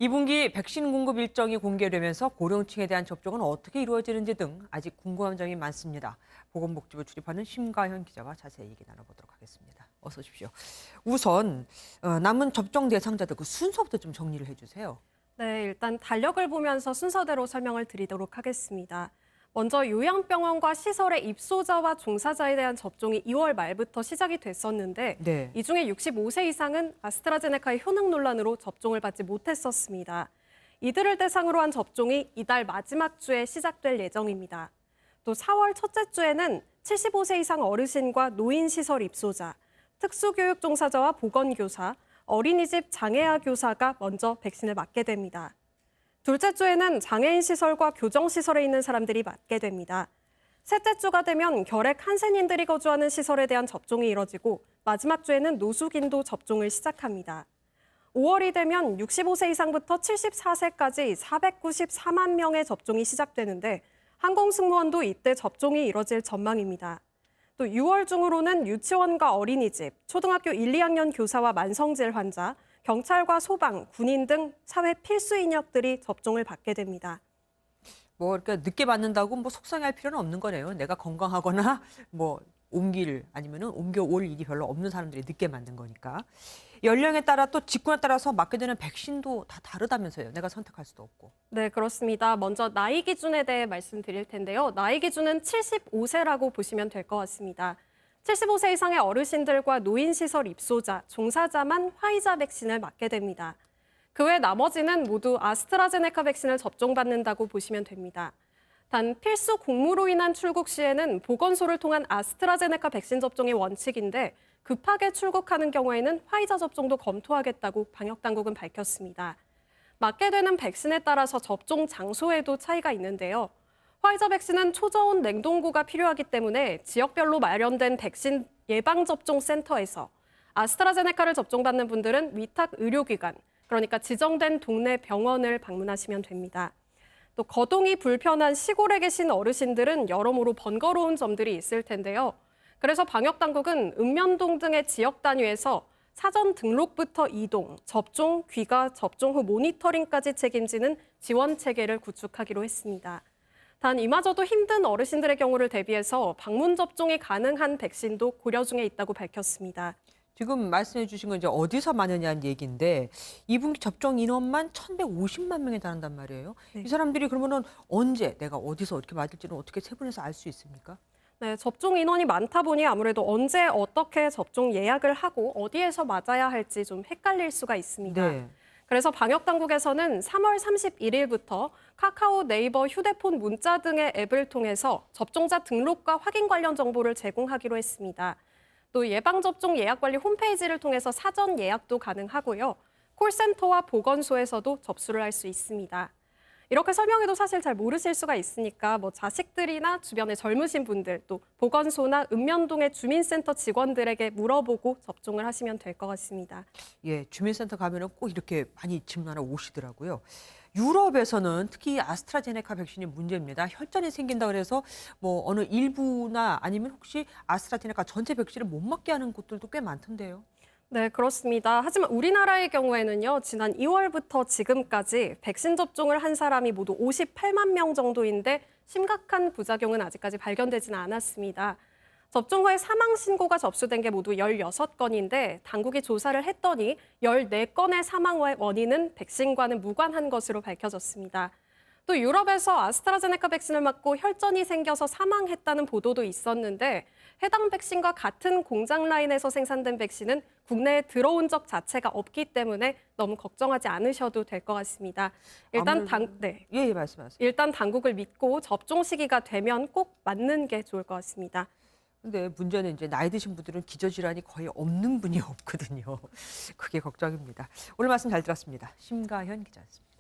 2분기 백신 공급 일정이 공개되면서 고령층에 대한 접종은 어떻게 이루어지는지 등 아직 궁금한 점이 많습니다. 보건복지부 출입하는 심가현 기자와 자세히 얘기 나눠보도록 하겠습니다. 어서 오십시오. 우선 남은 접종 대상자들 그 순서부터 좀 정리를 해주세요. 네, 일단 달력을 보면서 순서대로 설명을 드리도록 하겠습니다. 먼저 요양병원과 시설의 입소자와 종사자에 대한 접종이 2월 말부터 시작이 됐었는데 네. 이 중에 65세 이상은 아스트라제네카의 효능 논란으로 접종을 받지 못했었습니다. 이들을 대상으로 한 접종이 이달 마지막 주에 시작될 예정입니다. 또 4월 첫째 주에는 75세 이상 어르신과 노인시설 입소자, 특수교육 종사자와 보건교사, 어린이집 장애아 교사가 먼저 백신을 맞게 됩니다. 둘째 주에는 장애인 시설과 교정 시설에 있는 사람들이 맞게 됩니다. 셋째 주가 되면 결핵 한센인들이 거주하는 시설에 대한 접종이 이뤄지고 마지막 주에는 노숙인도 접종을 시작합니다. 5월이 되면 65세 이상부터 74세까지 494만 명의 접종이 시작되는데 항공승무원도 이때 접종이 이뤄질 전망입니다. 또 6월 중으로는 유치원과 어린이집, 초등학교 1, 2학년 교사와 만성질 환자, 경찰과 소방, 군인 등 사회 필수 인력들이 접종을 받게 됩니다. 그러니까 늦게 맞는다고 속상해할 필요는 없는 거네요. 내가 건강하거나 옮길 아니면은 옮겨올 일이 별로 없는 사람들이 늦게 맞는 거니까. 연령에 따라 또 직군에 따라서 맞게 되는 백신도 다 다르다면서요. 내가 선택할 수도 없고. 네, 그렇습니다. 먼저 나이 기준에 대해 말씀드릴 텐데요. 나이 기준은 75세라고 보시면 될 것 같습니다. 75세 이상의 어르신들과 노인시설 입소자, 종사자만 화이자 백신을 맞게 됩니다. 그 외 나머지는 모두 아스트라제네카 백신을 접종받는다고 보시면 됩니다. 단 필수 공무로 인한 출국 시에는 보건소를 통한 아스트라제네카 백신 접종이 원칙인데 급하게 출국하는 경우에는 화이자 접종도 검토하겠다고 방역당국은 밝혔습니다. 맞게 되는 백신에 따라서 접종 장소에도 차이가 있는데요. 화이자 백신은 초저온 냉동고가 필요하기 때문에 지역별로 마련된 백신 예방접종센터에서, 아스트라제네카를 접종받는 분들은 위탁 의료기관, 그러니까 지정된 동네 병원을 방문하시면 됩니다. 또 거동이 불편한 시골에 계신 어르신들은 여러모로 번거로운 점들이 있을 텐데요. 그래서 방역당국은 읍면동 등의 지역 단위에서 사전 등록부터 이동, 접종, 귀가, 접종 후 모니터링까지 책임지는 지원 체계를 구축하기로 했습니다. 단 이마저도 힘든 어르신들의 경우를 대비해서 방문 접종이 가능한 백신도 고려 중에 있다고 밝혔습니다. 지금 말씀해 주신 건 이제 어디서 맞느냐는 얘기인데 2분기 접종 인원만 1,150만 명에 달한단 말이에요. 네. 이 사람들이 그러면은 언제 내가 어디서 어떻게 맞을지는 어떻게 세분해서 알 수 있습니까? 네, 접종 인원이 많다 보니 아무래도 언제 어떻게 접종 예약을 하고 어디에서 맞아야 할지 좀 헷갈릴 수가 있습니다. 네. 그래서 방역당국에서는 3월 31일부터 카카오, 네이버, 휴대폰, 문자 등의 앱을 통해서 접종자 등록과 확인 관련 정보를 제공하기로 했습니다. 또 예방접종 예약관리 홈페이지를 통해서 사전 예약도 가능하고요. 콜센터와 보건소에서도 접수를 할 수 있습니다. 이렇게 설명해도 사실 잘 모르실 수가 있으니까 자식들이나 주변의 젊으신 분들, 또 보건소나 읍면동의 주민센터 직원들에게 물어보고 접종을 하시면 될 것 같습니다. 예, 주민센터 가면은 꼭 이렇게 많이 질문하러 오시더라고요. 유럽에서는 특히 아스트라제네카 백신이 문제입니다. 혈전이 생긴다 그래서 어느 일부나 아니면 혹시 아스트라제네카 전체 백신을 못 맞게 하는 곳들도 꽤 많던데요. 네, 그렇습니다. 하지만 우리나라의 경우에는요, 지난 2월부터 지금까지 백신 접종을 한 사람이 모두 58만 명 정도인데 심각한 부작용은 아직까지 발견되지는 않았습니다. 접종 후에 사망 신고가 접수된 게 모두 16건인데 당국이 조사를 했더니 14건의 사망 원인은 백신과는 무관한 것으로 밝혀졌습니다. 또 유럽에서 아스트라제네카 백신을 맞고 혈전이 생겨서 사망했다는 보도도 있었는데 해당 백신과 같은 공장 라인에서 생산된 백신은 국내에 들어온 적 자체가 없기 때문에 너무 걱정하지 않으셔도 될 것 같습니다. 예, 말씀하세요. 일단 당국을 믿고 접종 시기가 되면 꼭 맞는 게 좋을 것 같습니다. 근데 문제는 이제 나이 드신 분들은 기저질환이 거의 없는 분이 없거든요. 그게 걱정입니다. 오늘 말씀 잘 들었습니다. 심가현 기자였습니다.